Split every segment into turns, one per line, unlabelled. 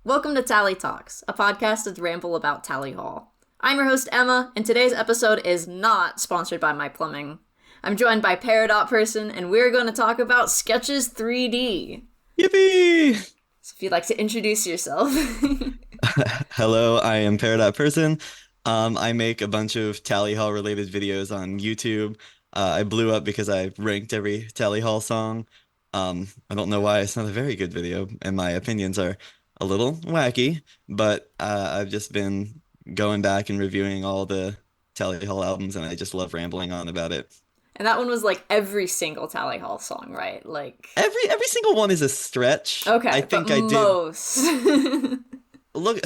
Welcome to Tally Talks, a podcast that ramble about Tally Hall. I'm your host, Emma, and today's episode is not sponsored by My Plumbing. I'm joined by Peridot Person, and we're going to talk about Sketches 3D.
Yippee!
So if you'd like to introduce yourself.
Hello, I am Peridot Person. I make a bunch of Tally Hall related videos on YouTube. I blew up because I ranked every Tally Hall song. I don't know why it's not a very good video, and my opinions are a little wacky, but I've just been going back and reviewing all the Tally Hall albums, and I just love rambling on about it.
And that one was like every single Tally Hall song, right? Like,
Every single one is a stretch. I
okay, but
think I did.
most.
Look,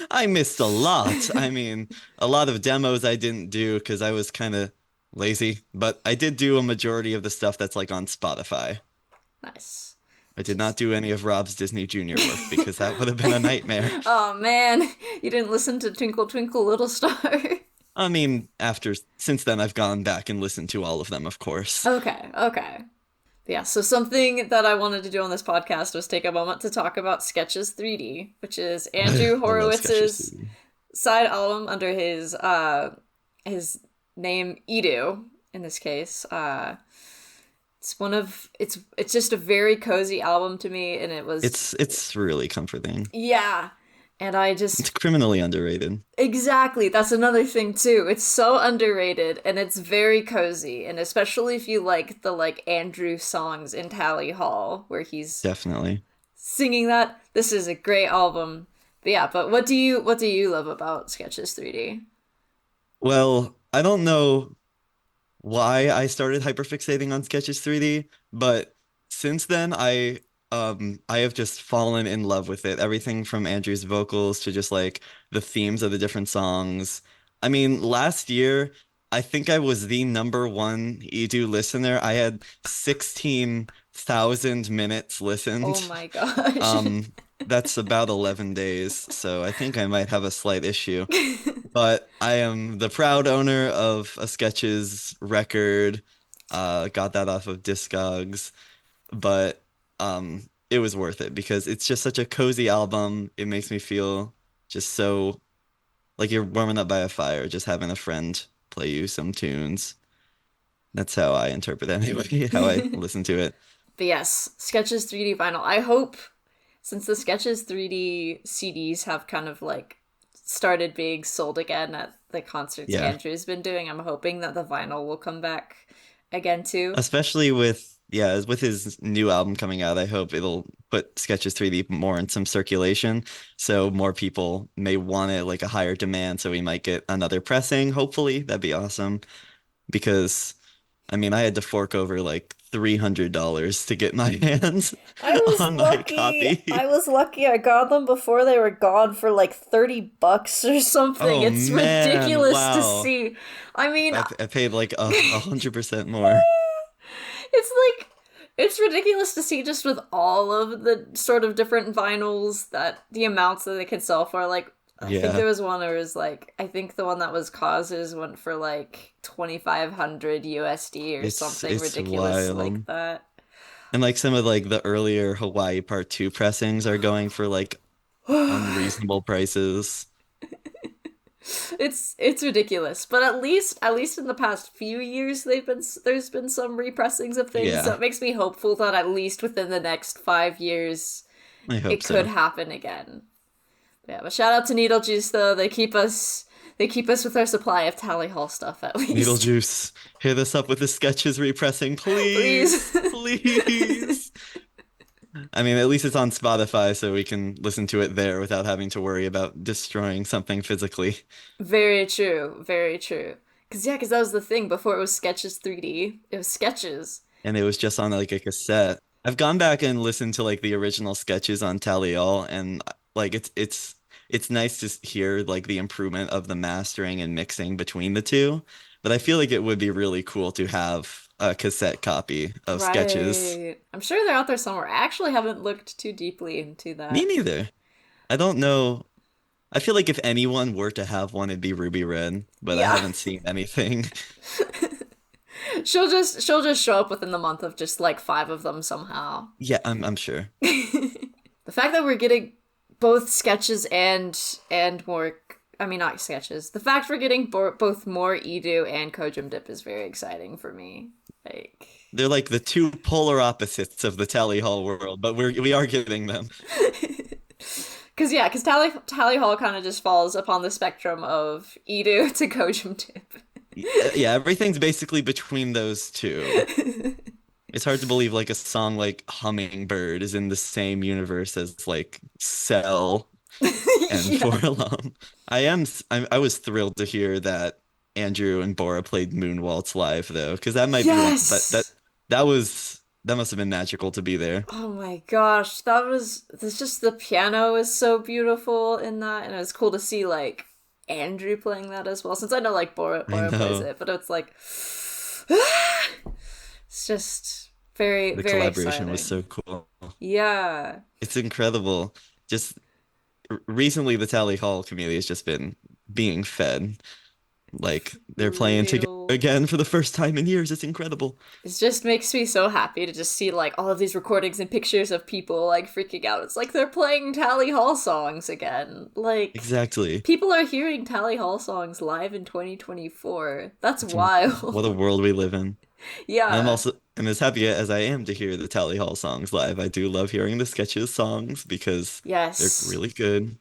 I missed a lot. I mean, a lot of demos I didn't do because I was kind of lazy, but I did do a majority of the stuff that's like on Spotify.
Nice.
I did not do any of Rob's Disney Junior work because that would have been a nightmare.
Oh man, you didn't listen to Twinkle Twinkle Little Star.
I mean, since then I've gone back and listened to all of them, of course.
Okay. Yeah, so something that I wanted to do on this podcast was take a moment to talk about Sketches 3D, which is Andrew
I love Sketches
Horowitz's
3D.
side album under his name Edu in this case. It's just a very cozy album to me, and it was
It's really comforting.
yeah. And I
It's
just
criminally underrated.
exactly, that's another thing too. It's so underrated and it's very cozy, and especially if you like the like Andrew songs in Tally Hall where he's
Definitely.
singing that. This is a great album. But yeah, but what do you love about Sketches 3D?
Well, I don't know why I started hyperfixating on Sketches 3D, but since then I have just fallen in love with it. Everything from Andrew's vocals to just like the themes of the different songs. I mean, last year I think I was the number one Edu listener. I had 16,000 minutes
Oh
listened.
my gosh.
Um, that's about 11 days, so I think I might have a slight issue. But I am the proud owner of a Sketches record. Got that off of Discogs, but it was worth it because it's just such a cozy album. It makes me feel just so like you're warming up by a fire, just having a friend play you some tunes. That's how I interpret it anyway, how I listen to it.
But yes, Sketches 3D vinyl. I hope since the Sketches 3D CDs have kind of like started being sold again at the concerts
Yeah.
Andrew's been doing, I'm hoping that the vinyl will come back again too.
Especially with his new album coming out, I hope it'll put Sketches 3D more in some circulation, so more people may want it, like a higher demand, so we might get another pressing, hopefully. That'd be awesome. Because I mean, I had to fork over like $300 to get my hands
I was
on my
lucky. I
copy.
was lucky. I got them before they were gone for like $30 or something.
Oh
It's
man,
ridiculous to
wow.
see. I mean,
I paid like 100% more.
it's like it's ridiculous to see just with all of the sort of different vinyls that the amounts that they can sell for. Like, I think
Yeah,
there was one that was like, I think the one that was causes went for like 2,500 USD or something
it's
ridiculous like
wild.
that.
And like some of like the earlier Hawaii Part 2 pressings are going for like unreasonable prices.
It's ridiculous, but at least in the past few years there's been some repressings of things, so
Yeah,
it makes me hopeful that at least within the next 5 years
I hope
it could
so.
happen again. Yeah, but shout out to Needle Juice though. They keep us with our supply of Tally Hall stuff at least.
Needlejuice, hit us up with the Sketches repressing,
Please.
please, please. I mean, at least it's on Spotify, so we can listen to it there without having to worry about destroying something physically.
Very true. Very true. Cause that was the thing before it was Sketches 3D. It was Sketches.
And it was just on like a cassette. I've gone back and listened to like the original sketches on Tally-All, and like it's nice to hear like the improvement of the mastering and mixing between the two. But I feel like it would be really cool to have a cassette copy of sketches.
Right. I'm sure they're out there somewhere. I actually haven't looked too deeply into
Me
that.
neither. I don't know. I feel like if anyone were to have one, it'd be Ruby Red, but I
Yeah.
haven't seen anything.
She'll just show up within the month of just like five of them somehow.
Yeah, I'm sure.
The fact that we're getting both sketches and more. I mean, not sketches. The fact we're getting both more Edu and Kojum Dip is very exciting for me. Like
They're like the two polar opposites of the Tally Hall world, but we are getting them.
because Tally Hall kind of just falls upon the spectrum of Edu to Kojum Dip.
Yeah, everything's basically between those two. It's hard to believe like a song like Hummingbird is in the same universe as like Cell and
Yeah.
Forlom. I was thrilled to hear that Andrew and Bora played Moonwaltz live though, because that might be one
Yes.
that must have been magical to be there.
Oh my gosh, that's just the piano is so beautiful in that, and it was cool to see like Andrew playing that as well. Since I know like
I
Bora plays
know.
it, but it's like it's just very
The
very
collaboration was
exciting.
so cool.
Yeah,
It's incredible. Just recently the Tally Hall community has just been being fed. Like they're
for
playing together
real.
again for the first time in years. It's incredible.
It just makes me so happy to just see like all of these recordings and pictures of people like freaking out. It's like they're playing Tally Hall songs again. Like
Exactly.
people are hearing Tally Hall songs live in 2024. That's
What a
wild.
world we live in. And
Yeah.
I'm as happy as I am to hear the Tally Hall songs live. I do love hearing the sketches songs because they're
Yes.
really good.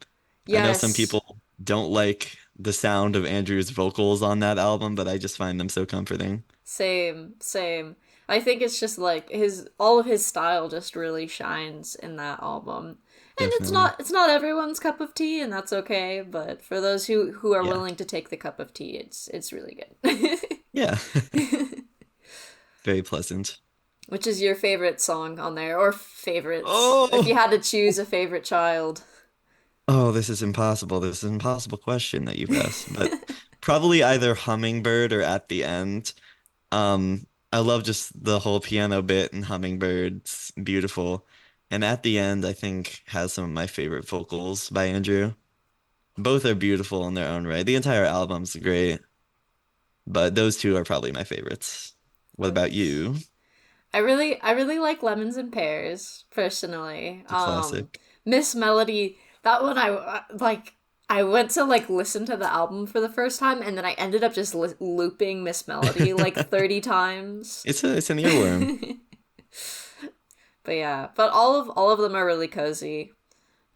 I know some
Yes.
people don't like the sound of Andrew's vocals on that album, but I just find them so comforting.
Same. Same. I think it's just like his all of his style just really shines in that album. And
Definitely.
it's not everyone's cup of tea and that's okay, but for those who are
Yeah.
willing to take the cup of tea, it's really good.
Yeah. Very pleasant.
Which is your favorite song on there or favorites? If you
Oh,
had to choose a favorite child.
oh, this is impossible. This is an impossible question that you've asked, but probably either Hummingbird or At the End. I love just the whole piano bit and Hummingbird's beautiful. And At the End, I think has some of my favorite vocals by Andrew. Both are beautiful in their own right. The entire album's great, but those two are probably my favorites. What about
Nice.
you?
I really like Lemons and Pears personally.
It's a classic.
Miss Melody, that one I went to like listen to the album for the first time and then I ended up just looping Miss Melody like 30 times.
It's an earworm.
But yeah, but all of them are really cozy.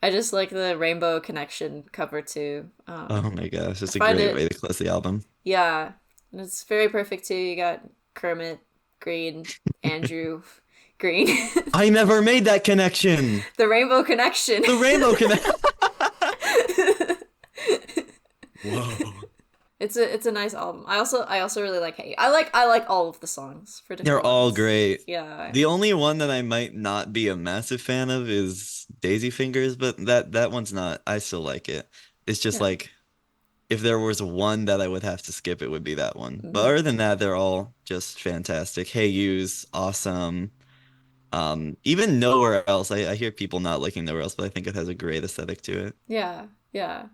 I just like the Rainbow Connection cover too.
Oh my gosh,
I
it's a
find
great
it
way to close the album.
yeah, and it's very perfect too. You got Kermit Green, Andrew Green,
I never made that connection.
the Rainbow Connection.
The rainbow connection. Whoa.
It's a nice album. I also really like Hey. I like all of the songs for
They're
different
all
ones.
great.
Yeah.
The only one that I might not be a massive fan of is Daisy Fingers, but that one's not. I still like it. It's just
Yeah.
like if there was one that I would have to skip, it would be that one. But
Hmm.
other than that, they're all just fantastic. Hey You's awesome. Even Nowhere Else. I hear people not liking Nowhere Else, but I think it has a great aesthetic to it.
Yeah. Yeah.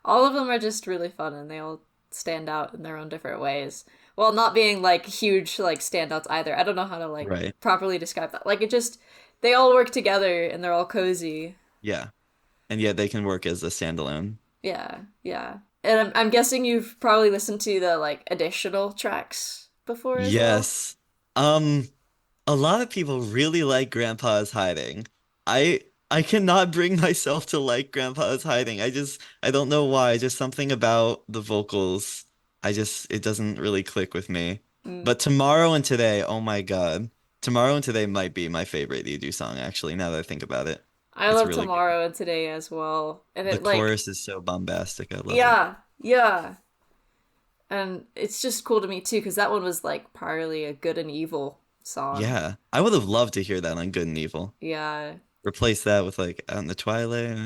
All of them are just really fun and they all stand out in their own different ways. While not being like huge like standouts either. I don't know how to like
Right.
properly describe that. Like it just they all work together and they're all cozy.
Yeah. And yet they can work as a standalone.
Yeah. Yeah. And I'm guessing you've probably listened to the like additional tracks before as well.
Yes. Um, a lot of people really like Grandpa is Hiding. I I cannot bring myself to like Grandpa is Hiding. I don't know why. Just something about the vocals. It doesn't really click with me.
Mm.
But Tomorrow and Today, oh my God. Tomorrow and Today might be my favorite You Do song, actually, now that I think about it.
I
It's
love
really good.
Tomorrow and Today as well. And
The
it like
chorus is so bombastic. I love it.
yeah, yeah. And it's just cool to me too because that one was like partly a good and evil song.
Yeah. I would have loved to hear that on Good and Evil.
Yeah.
Replace that with like Out in the Twilight.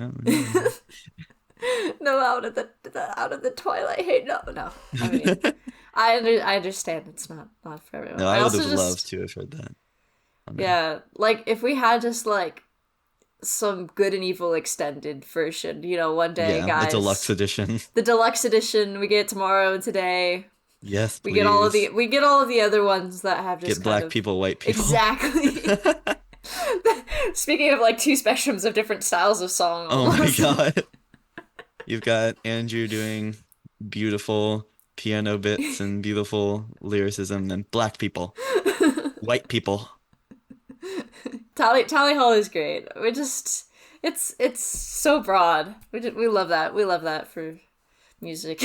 No, out of the twilight. Hey, no, no. I mean, I understand it's not for everyone.
No,
I
I would
also
have loved
just
to have heard that on there.
yeah, like if we had just like some good and evil extended version, one day,
Yeah, a deluxe
guys,
edition.
the deluxe edition we get tomorrow and today.
Yes,
We
please.
get all of the other ones that have just
Get
kind
black
of
people, white people.
exactly Speaking of like two spectrums of different styles of song
Oh my
almost.
God. You've got Andrew doing beautiful piano bits and beautiful lyricism, and black people, white people.
Tally Hall is great. We just it's so broad. We love that. We love that for music.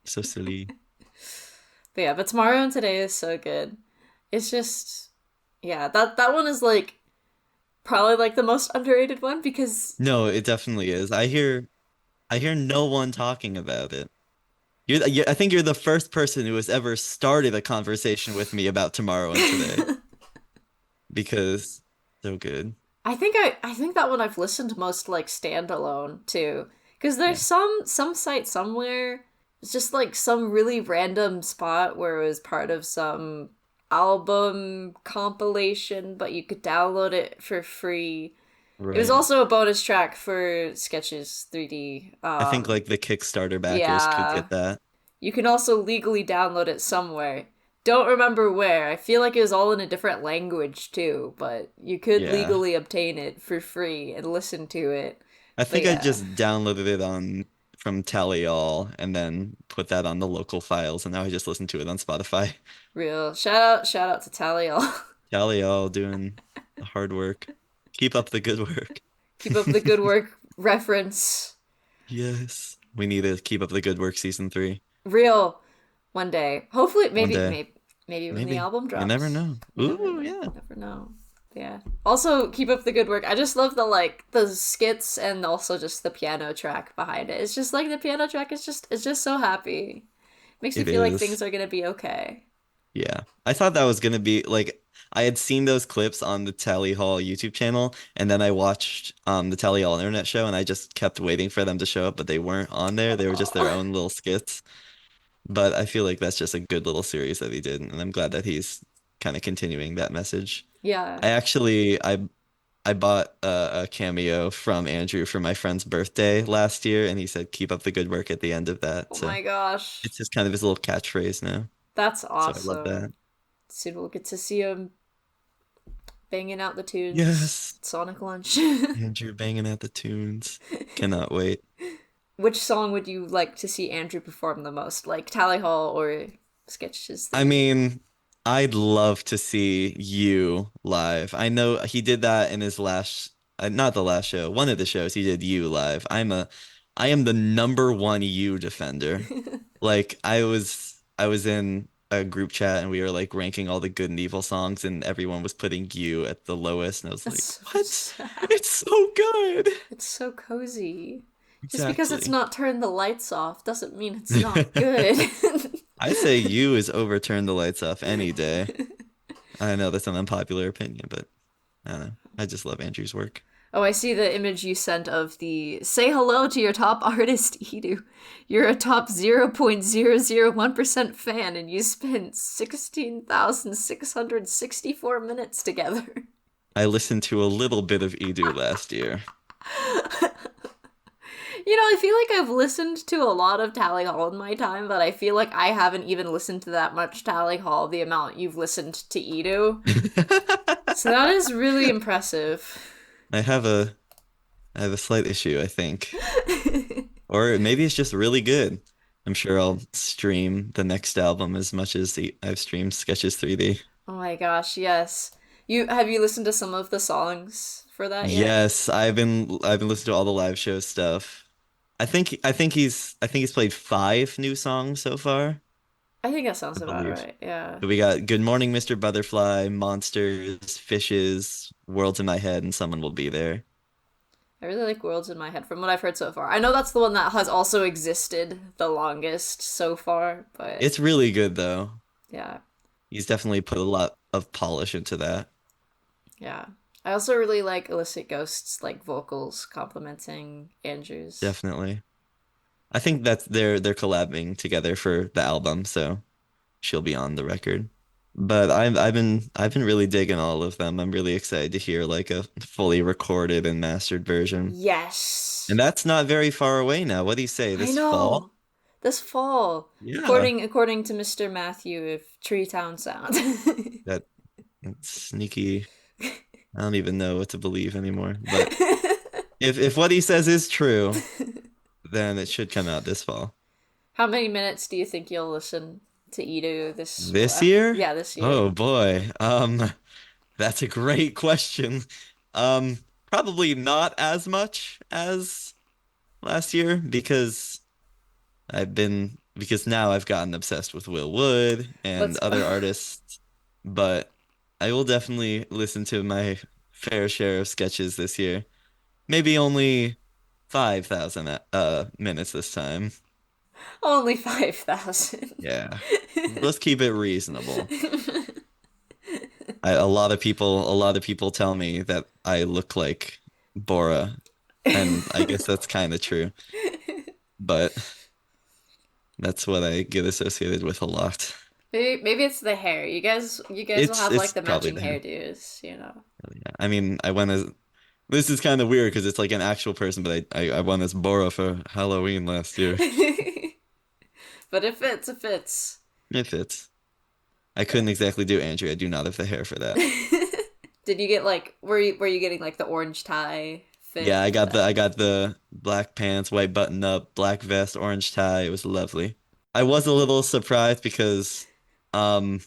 So silly.
But yeah, but Tomorrow and Today is so good. It's just yeah, that one is like probably like the most underrated one because
No, it definitely is. I hear no one talking about it. I think you're the first person who has ever started a conversation with me about tomorrow and today because so good.
I think that one I've listened most like standalone too. Because there's
Yeah.
some site somewhere, it's just like some really random spot where it was part of some album compilation, but you could download it for free. It was
Right.
also a bonus track for Sketches 3D.
I think like the Kickstarter backers could
Yeah.
get that.
You can also legally download it somewhere. Don't remember where. I feel like it was all in a different language too, but you could
Yeah.
legally obtain it for free and listen to it.
I
But
think I
yeah,
just downloaded it on from Tally All and then put that on the local files, and now I just listen to it on Spotify.
real shout out to Taliel.
Tally All doing the hard work. Keep up the good work.
Keep up the good work reference.
Yes. We need to keep up the good work season 3.
Real one day. Hopefully
One day.
maybe when the
Maybe.
album
You never
drops.
know.
You never
Ooh,
know.
yeah.
You never know. Yeah. Also, keep up the good work. I just love the like the skits and also just the piano track behind it. It's just like the piano track is just it's just so happy. Makes me
It
feel like
is.
things are gonna be okay.
Yeah. I thought that was gonna be like I had seen those clips on the Tally Hall YouTube channel, and then I watched the Tally Hall internet show, and I just kept waiting for them to show up, but they weren't on there. They were just their
Aw.
own little skits. But I feel like that's just a good little series that he did, and I'm glad that he's kind of continuing that message.
Yeah.
I bought a cameo from Andrew for my friend's birthday last year, and he said, "Keep up the good work" at the end of that.
Oh
So
my gosh.
it's just kind of his little catchphrase now.
That's
So I love
awesome.
that.
Soon we'll get to see him banging out the tunes
Yes,
at Sonic Lunch.
Andrew banging out the tunes. Cannot wait.
Which song would you like to see Andrew perform the most? Like Tally Hall or Sketches
I
3D?
mean, I'd love to see you live. I know he did that in his last, not the last show, one of the shows he did you live. I am the number one you defender. Like I was in a group chat and we were like ranking all the good and evil songs and everyone was putting you at the lowest and I was
That's
like,
so
"What?
sad.
It's so good."
It's so cozy. Just because it's
Exactly.
not turned the lights off doesn't mean it's not good.
I say you is overturn the lights off any day. I know that's an unpopular opinion, but I don't know. I just love Andrew's work.
Oh, I see the image you sent of the say hello to your top artist, Edu. You're a top 0.001% fan and you spent 16,664 minutes together.
I listened to a little bit of Edu last year.
You know, I feel like I've listened to a lot of Tally Hall in my time, but I feel like I haven't even listened to that much Tally Hall the amount you've listened to Edu. So that is really impressive.
I have a slight issue, I think. Or maybe it's just really good. I'm sure I'll stream the next album as much as I've streamed Sketches 3D.
Oh my gosh, yes. You listened to some of the songs for that yet?
Yes, I've been listening to all the live show stuff. I think he's played 5 new songs so far,
I think that
I
sounds about
believe.
right. Yeah.
So we got Good Morning, Mr. Butterfly, Monsters, Fishes, Worlds in My Head, and Someone Will Be There.
I really like Worlds in My Head from what I've heard so far. I know that's the one that has also existed the longest so far, but
It's really good though.
yeah.
He's definitely put a lot of polish into that.
Yeah. I also really like Illicit Ghosts like vocals complimenting Andrews.
Definitely. I think that's they're collabing together for the album, so she'll be on the record. But I've been really digging all of them. I'm really excited to hear like a fully recorded and mastered version.
Yes.
And that's not very far away now. What do you say?
I
This fall?
know. This fall.
Yeah.
According to Mr. Matthew of Tree Town Sound.
That sneaky I don't even know what to believe anymore. But if what he says is true, then it should come out this fall.
How many minutes do you think you'll listen to Edo this?
This year?
Yeah, this year.
Oh boy. That's a great question. Probably not as much as last year because now I've gotten obsessed with Will Wood and
Let's go.
other artists, but I will definitely listen to my fair share of sketches this year. Maybe only 5,000 minutes this time.
Only 5,000.
Yeah. Let's keep it reasonable. A lot of people tell me that I look like Bora, and I guess that's kind of true, but that's what I get associated with a lot.
Maybe it's the hair. You guys will
It's
have like
it's
the
probably
matching
there.
hairdos, you know.
Yeah. I mean, I went as this is kind of weird because it's like an actual person, but I went as Bora for Halloween last year.
But it fits, it fits.
It fits. I couldn't exactly do Andrew. I do not have the hair for that.
Did you get like were you getting like the orange tie fit
Yeah, I
for
got the
that?
I got the black pants, white button up, black vest, orange tie. It was lovely. I was a little surprised because um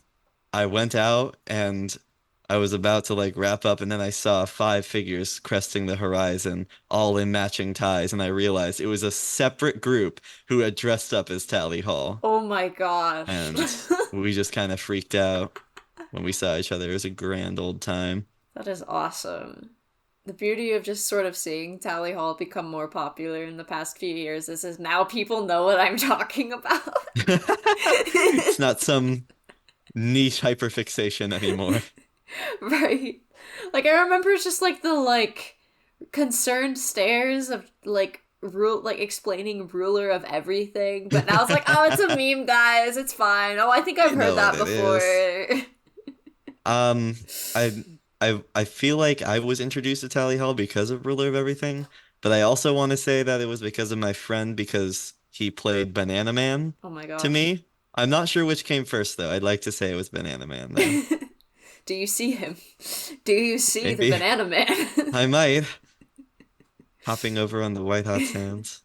I went out and I was about to like wrap up and then I saw five figures cresting the horizon, all in matching ties, and I realized it was a separate group who had dressed up as Tally Hall.
Oh my gosh.
And we just kind of freaked out when we saw each other. It was a grand old time.
That is awesome. The beauty of just sort of seeing Tally Hall become more popular in the past few years is now people know what I'm talking about.
It's not some niche hyperfixation anymore.
Right. Like I remember just like the like concerned stares of like rule like explaining ruler of everything, but now it's like, oh, it's a meme, guys. It's fine. Oh, I think I've
You
heard
know what
that
it is.
before.
Um, I I feel like I was introduced to Tally Hall because of Ruler of Everything, but I also want to say that it was because of my friend because he played Banana Man
Oh my
to
gosh.
me. I'm not sure which came first though. I'd like to say it was Banana Man though.
Do you see him? Do you see the
Maybe
banana man?
I might hopping over on the White Hot Sands.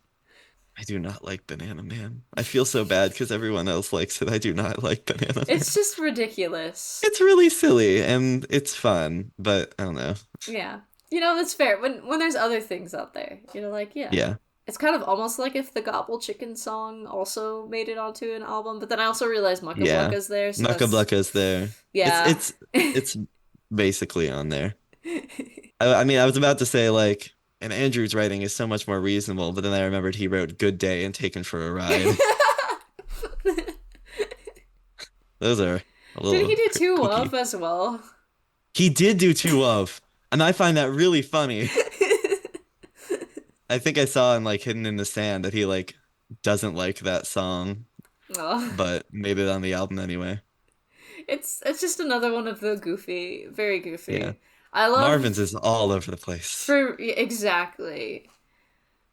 I do not like Banana Man. I feel so bad because everyone else likes it. I do not like Banana Man.
It's just ridiculous.
It's really silly and it's fun, but I don't know.
Yeah. You know, that's fair. When there's other things out there, you're like, yeah.
Yeah.
It's kind of almost like if the Gobble Chicken song also made it onto an album, but then I also realized Mucka
Yeah.
Blucka's there, so
Nucka
that's
Blucka's there. It's
yeah.
it's it's basically on there. I mean, I was about to say like, and Andrew's writing is so much more reasonable, but then I remembered he wrote Good Day and Taken for a Ride. Those are a
Did
little
he do two
kooky.
of as well?
He did do Two of, and I find that really funny. I think I saw in like Hidden in the Sand that he like doesn't like that song,
Oh.
but made it on the album anyway.
It's just another one of the goofy, very
Yeah.
goofy. I
Marvin's
love
is all over the place.
for exactly.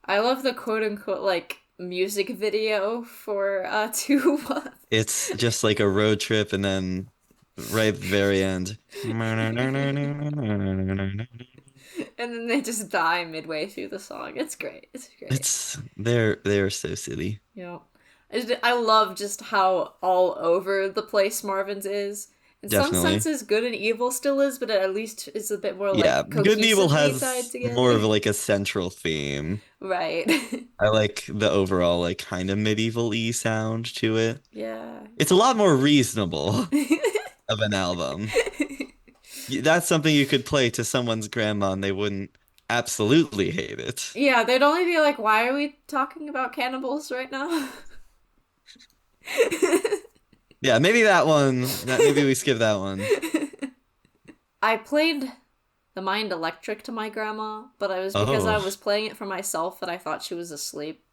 I love the quote unquote like music video for two one.
It's just like a road trip, and then right at the very end.
And then they just die midway through the song. It's great. It's great.
They're so silly.
You know, I love just how all over the place Marvin's is. In some
Definitely.
senses, good and evil still is, but it at least is a bit more
Yeah,
like
Good and Evil
cohesively tied
has more
together.
of like a central theme.
Right.
I like the overall like kind of medieval-y sound to it.
Yeah.
It's a lot more reasonable of an album. That's something you could play to someone's grandma and they wouldn't absolutely hate it.
Yeah, they'd only be like, why are we talking about cannibals right now?
Yeah, maybe that one. Maybe we skip that one.
I played The Mind Electric to my grandma, but it was because I
Oh,
was playing it for myself that I thought she was asleep.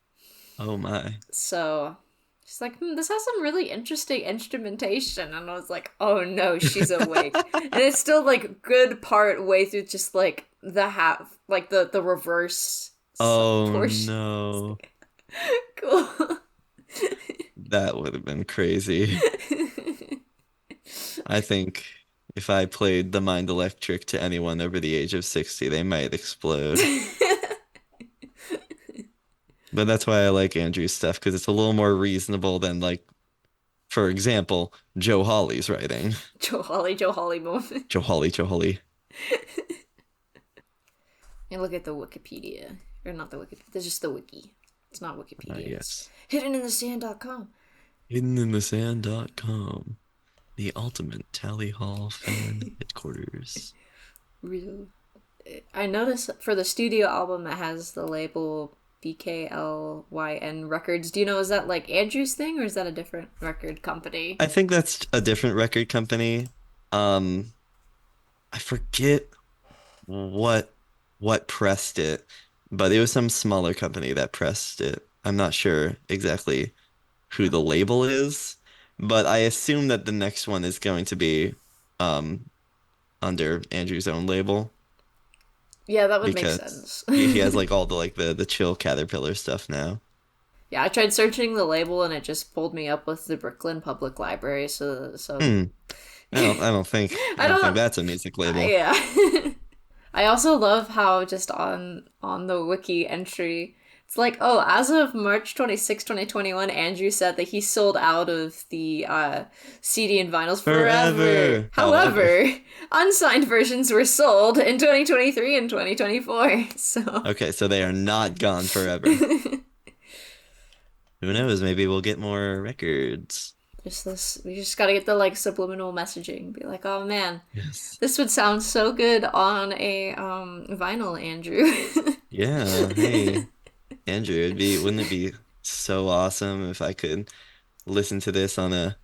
oh my.
So she's like, this has some really interesting instrumentation. And I was like, oh no, she's awake. And it's still like good part way through just like the half, like the reverse
Oh
portion.
no.
Cool.
That would have been crazy. I think if I played the Mind Electric to anyone over the age of 60, they might explode. But that's why I like Andrew's stuff because it's a little more reasonable than like, for example, Joe Hawley's writing.
Joe Holly moment.
Joe Hawley.
And look at the Wikipedia. Or not the Wikipedia, there's just the wiki. It's not Wikipedia, it's
Yes.
hiddeninthesand.com.
Hiddeninthesand.com. The ultimate Tally Hall fan headquarters.
Real. I noticed for the studio album it has the label BKLYN Records. Do you know, is that like Andrew's thing or is that a different record company?
I think that's a different record company. Um, I forget what pressed it, but it was some smaller company that pressed it. I'm not sure exactly who the label is, but I assume that the next one is going to be um under Andrew's own label
Yeah, that would make
because
sense.
he has like all the like the chill Caterpillar stuff now.
Yeah, I tried searching the label and it just pulled me up with the Brooklyn Public Library.
Hmm. I
I
don't think
don't.
that's a music label.
Yeah. I also love how just on the wiki entry, it's like, oh, as of March 26, 2021, Andrew said that he sold out of the CD and vinyls forever.
Forever. However,
However, unsigned versions were sold in 2023 and 2024. So
okay, so they are not gone forever. Who knows? Maybe we'll get more records.
just this, we just gotta get the like subliminal messaging. Be like, oh man,
Yes.
this would sound so good on a vinyl, Andrew.
Yeah. Hey, Andrew, wouldn't it be so awesome if I could listen to this on a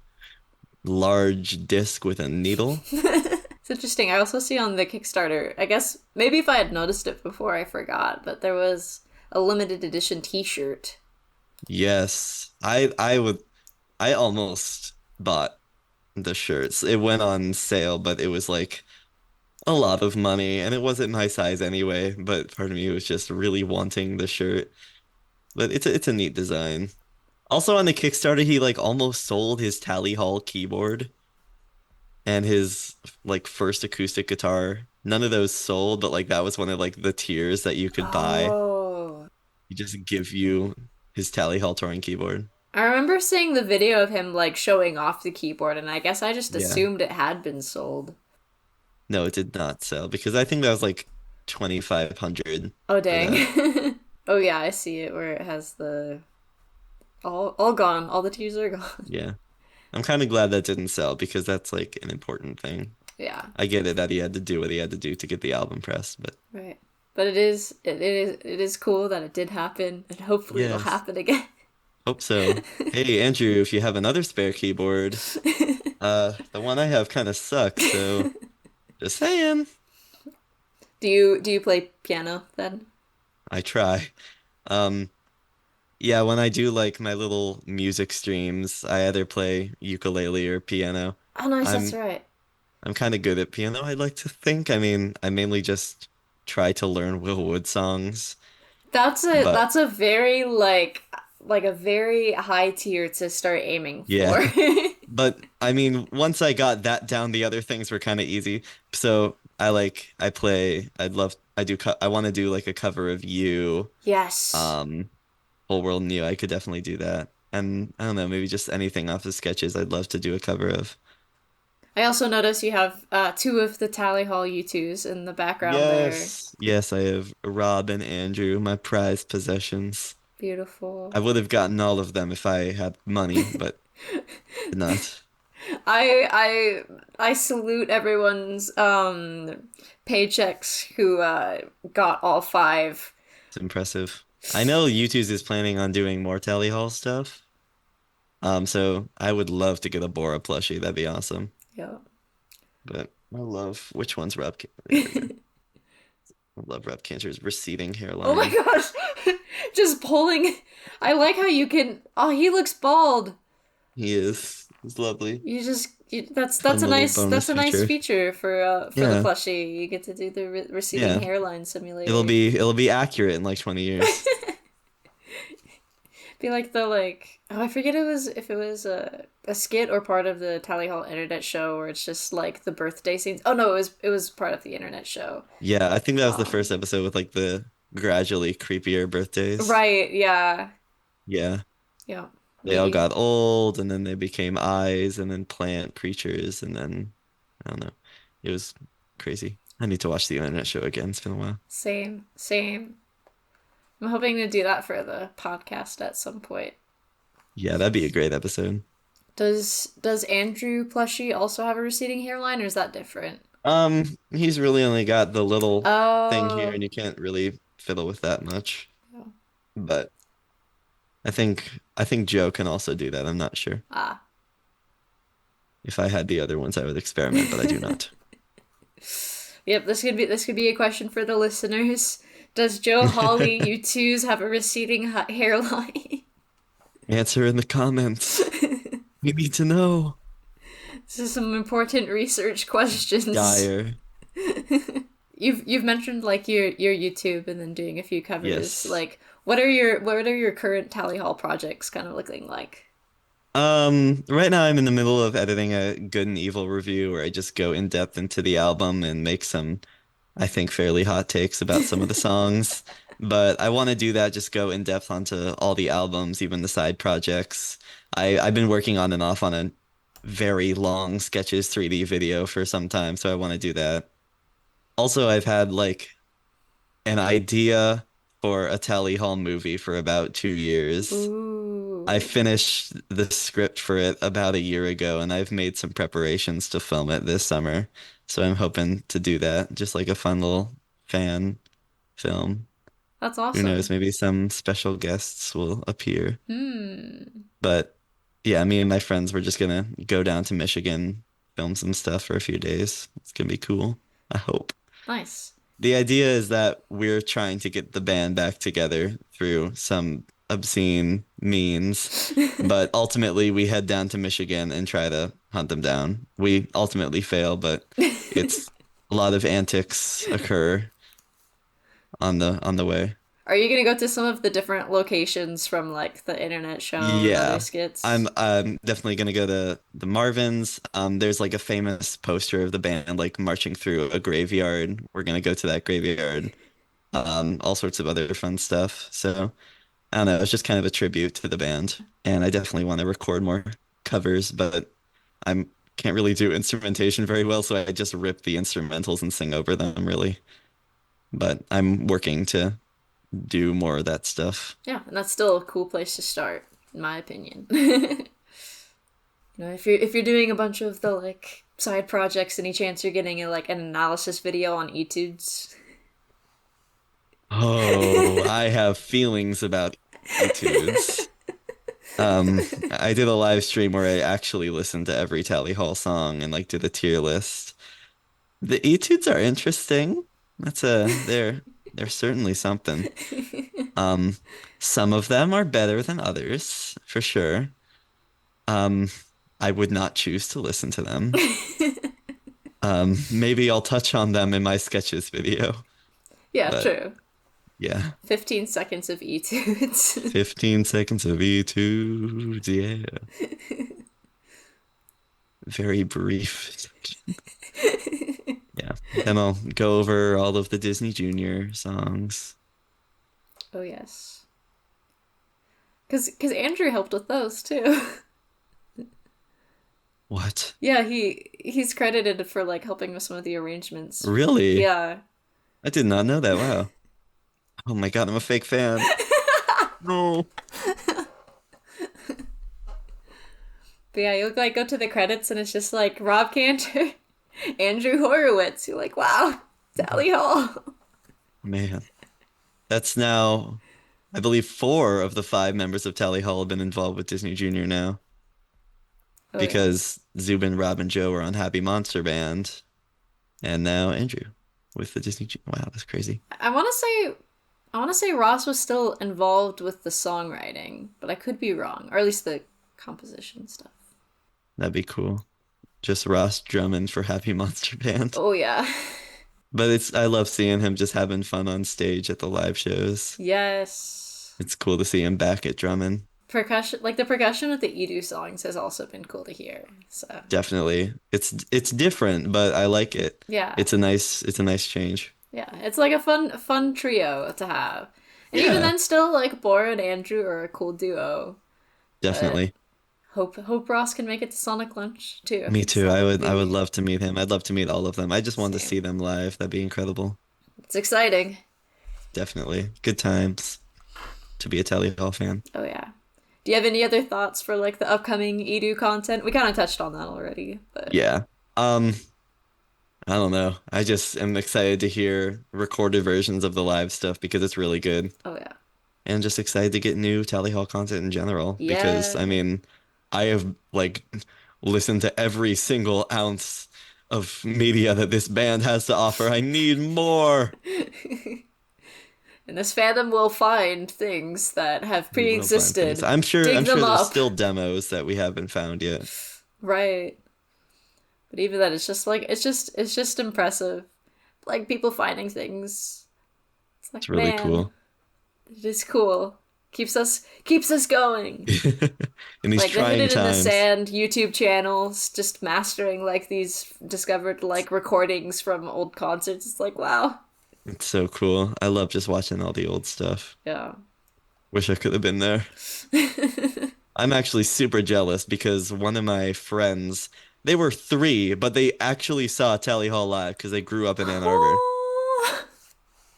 large disc with a needle?
It's interesting. I also see on the Kickstarter, I guess maybe if I had noticed it before, I forgot, but there was a limited edition T-shirt.
Yes. I almost bought the shirts. It went on sale, but it was like a lot of money and it wasn't my size anyway, but part of me was just really wanting the shirt. But it's a neat design. Also on the Kickstarter, he like almost sold his Tally Hall keyboard and his like first acoustic guitar. None of those sold, but like that was one of like the tiers that you could buy.
Oh.
He just give you his Tally Hall touring keyboard.
I remember seeing the video of him like showing off the keyboard, and I guess I just
Yeah.
assumed it had been sold.
No, it did not sell because I think that was like 2,500
Oh
for that.
dang. Oh yeah, I see it where it has the all gone. All the tears are gone.
Yeah. I'm kind of glad that didn't sell because that's like an important thing.
Yeah,
I get it that he had to do what he had to do to get the album pressed, but
right. But it is cool that it did happen, and hopefully it'll
yes,
happen again.
hope so. Hey, Andrew, if you have another spare keyboard, the one I have kind of sucks, so just saying.
Do you play piano then?
I try. Um, yeah, when I do like my little music streams, I either play ukulele or piano.
Oh nice, that's
I'm
right.
I'm kind of good at piano, I'd like to think. I mean, I mainly just try to learn Will Wood songs, but
That's a very like a very high tier to start aiming
yeah.
for.
But I mean, once I got that down, the other things were kind of easy. So I play, I want to do like a cover of You,
Yes.
um, Whole World New. I could definitely do that. And I don't know, maybe just anything off the sketches I'd love to do a cover of.
I also notice you have two of the Tally Hall U2s in the background there.
Yes. Yes, I have Rob and Andrew, my prized possessions.
Beautiful.
I would have gotten all of them if I had money, but did not.
I salute everyone's paychecks who got all five.
It's impressive. I know YouTube's is planning on doing more Tally Hall stuff. So I would love to get a Bora plushie. That'd be awesome.
Yeah.
But I love which one's Rob? There we go. I love Rob Cantor's receding
Oh my
hairline.
gosh. Just pulling. I like how you can. Oh, he looks bald.
He is. He's lovely.
That's
Fun
a
little
that's
bonus
a nice
feature.
feature for the
Yeah,
plushie. You get to do the receding
yeah.
hairline simulator.
It'll be accurate in like 20 years.
Be like the like oh I forget it was if it was a skit or part of the Tally Hall internet show where it's just like the birthday scenes. Oh no, it was part of the internet show.
Yeah, I think that was the first
Um,
episode with like the gradually creepier birthdays.
right, yeah,
Yeah.
yeah.
They all
We
got old and then they became eyes and then plant creatures and then I don't know. It was crazy. I need to watch the internet show again. It's been a while.
same, same. I'm hoping to do that for the podcast at some point.
Yeah, that'd be a great episode.
Does Andrew Plushie also have a receding hairline, or is that different?
He's really only got the little thing here
Oh,
and you can't really fiddle with that much.
yeah.
But I think Joe can also do that. I'm not sure.
Ah.
If I had the other ones, I would experiment, but I do not.
Yep, this could be a question for the listeners. Does Joe Hawley, you twos, have a receding hairline?
Answer in the comments. We need to know.
This is some important research questions.
Dire.
You've mentioned like your YouTube and then doing a few covers.
Yes.
Like what are your current Tally Hall projects kind of looking like?
Right now I'm in the middle of editing a Good and Evil review where I just go in depth into the album and make some, I think, fairly hot takes about some of the songs. But I want to do that, just go in depth onto all the albums, even the side projects. I've been working on and off on a very long Sketches 3D video for some time, so I want to do that. Also, I've had like an idea for a Tally Hall movie for about 2 years. I
Ooh,
finished the script for it about a year ago, and I've made some preparations to film it this summer. So I'm hoping to do that, just like a fun little fan film.
that's
Who knows,
awesome.
maybe some special guests will appear.
Hmm.
But yeah, me and my friends were just gonna go down to Michigan, film some stuff for a few days. It's gonna be cool, I hope.
Nice.
The idea is that we're trying to get the band back together through some obscene means, but ultimately we head down to Michigan and try to hunt them down. We ultimately fail, but it's a lot of antics occur on the way.
Are you gonna go to some of the different locations from like the internet show and other
Yeah.
skits?
I'm definitely gonna go to the Marvins. There's like a famous poster of the band like marching through a graveyard. We're gonna go to that graveyard. All sorts of other fun stuff. So I don't know, it's just kind of a tribute to the band. And I definitely want to record more covers, but I can't really do instrumentation very well, so I just rip the instrumentals and sing over them really. But I'm working to do more of that stuff.
Yeah, and that's still a cool place to start, in my opinion. If you're doing a bunch of the like side projects, any chance you're getting a, like an analysis video on etudes?
Oh, I have feelings about etudes. I did a live stream where I actually listened to every Tally Hall song and like did a tier list. The etudes are interesting. They're certainly something. Um, some of them are better than others, for sure. Um, I would not choose to listen to them. Maybe I'll touch on them in my sketches video,
Yeah,
but
true.
yeah,
15 seconds of etudes.
15 seconds of etudes, yeah. Very brief. Yeah. Then I'll go over all of the Disney Junior songs.
Oh yes, because Andrew helped with those too.
What?
Yeah, he's credited for like helping with some of the arrangements.
Really?
Yeah.
I did not know that. Wow. Oh my God, I'm a fake fan. No.
But yeah, you like go to the credits and it's just like Rob Cantor, Andrew Horowitz. You're like, wow, Tally Hall.
Man. That's now, I believe, four of the five members of Tally Hall have been involved with Disney Junior now
Oh yeah.
because Zubin, Rob, and Joe were on Happy Monster Band, and now Andrew with the Disney Junior. Wow, that's crazy.
I want to say Ross was still involved with the songwriting, but I could be wrong, or at least the composition stuff.
That'd be cool. Just Ross drumming for Happy Monster Band.
Oh yeah.
But I love seeing him just having fun on stage at the live shows.
Yes.
It's cool to see him back at drumming.
percussion, like the percussion with the Edu songs has also been cool to hear. So
Definitely. It's different, but I like it.
yeah,
It's a nice change.
yeah, it's like a fun trio to have. And even
Yeah,
then, still like Bora and Andrew are a cool duo. But
definitely.
hope Ross can make it to Sonic Lunch too.
Me too.
So
I would
maybe
love to meet him. I'd love to meet all of them. I just wanted to
same.
see them live. That'd be incredible.
It's exciting.
Definitely. Good times to be a Tally Hall fan.
Oh yeah. Do you have any other thoughts for like the upcoming Edu content? We kind of touched on that already, but
Yeah. Um, I don't know. I just am excited to hear recorded versions of the live stuff because it's really good.
oh yeah.
And just excited to get new Tally Hall content in general because I
Yeah.
mean, I have like listened to every single ounce of media that this band has to offer. I need more.
And this fandom will find things that have
We will find things.
pre-existed.
I'm sure
Dig
I'm
them
sure there's
up.
still demos that we haven't found yet.
Right. But even then it's just like it's just impressive. Like people finding things. It's
It's
like,
really
man,
cool.
it is cool. Keeps us going.
In these
Like the
trying
Hidden in the
times.
Sand YouTube channels, just mastering like these discovered like recordings from old concerts. It's like, wow.
It's so cool. I love just watching all the old stuff.
Yeah.
Wish I could have been there. I'm actually super jealous because one of my friends, they were three, but they actually saw Tally Hall live because they grew up in Ann Arbor.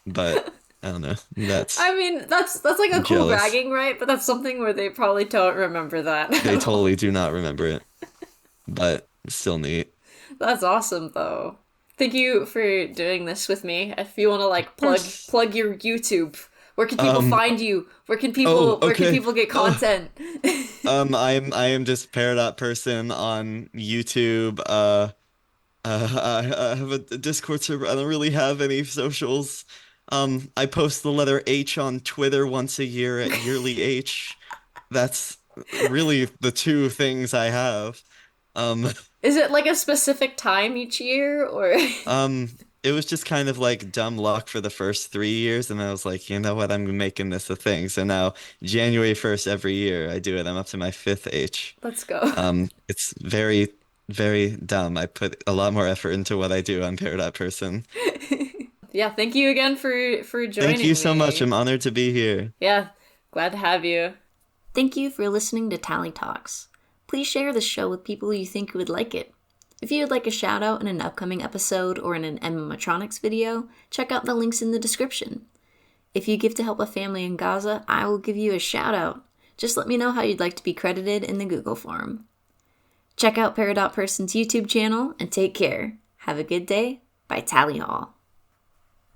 But I don't know. That's
I mean, that's like a
I'm
cool
jealous.
bragging right, but that's something where they probably don't remember that
They
at all.
totally do not remember it, but it's still neat.
That's awesome though. Thank you for doing this with me. If you want to
Of
like plug
course.
plug your YouTube, where can people
Um,
find you?
oh,
Where can
okay.
people get
Oh,
content?
I am just Peridot Person on YouTube. I have a Discord server. I don't really have any socials. I post the letter H on Twitter once a year at yearly H. That's really the two things I have. Um,
Is it like a specific time each year or
it was just kind of like dumb luck for the first 3 years, and I was like, you know what, I'm making this a thing. So now January 1st every year I do it. I'm up to my fifth H.
let's go.
It's very, very dumb. I put a lot more effort into what I do on Peridot Person.
Yeah, thank you again for
Thank you
joining
so much.
me.
I'm honored to be here.
Yeah, glad to have you. Thank you for listening to Tally Talks. Please share this show with people you think would like it. If you would like a shout out in an upcoming episode or in an animatronics video, check out the links in the description. If you give to help a family in Gaza, I will give you a shout out. Just let me know how you'd like to be credited in the Google form. Check out Peridot Person's YouTube channel and take care. Have a good day. By Tally Hall.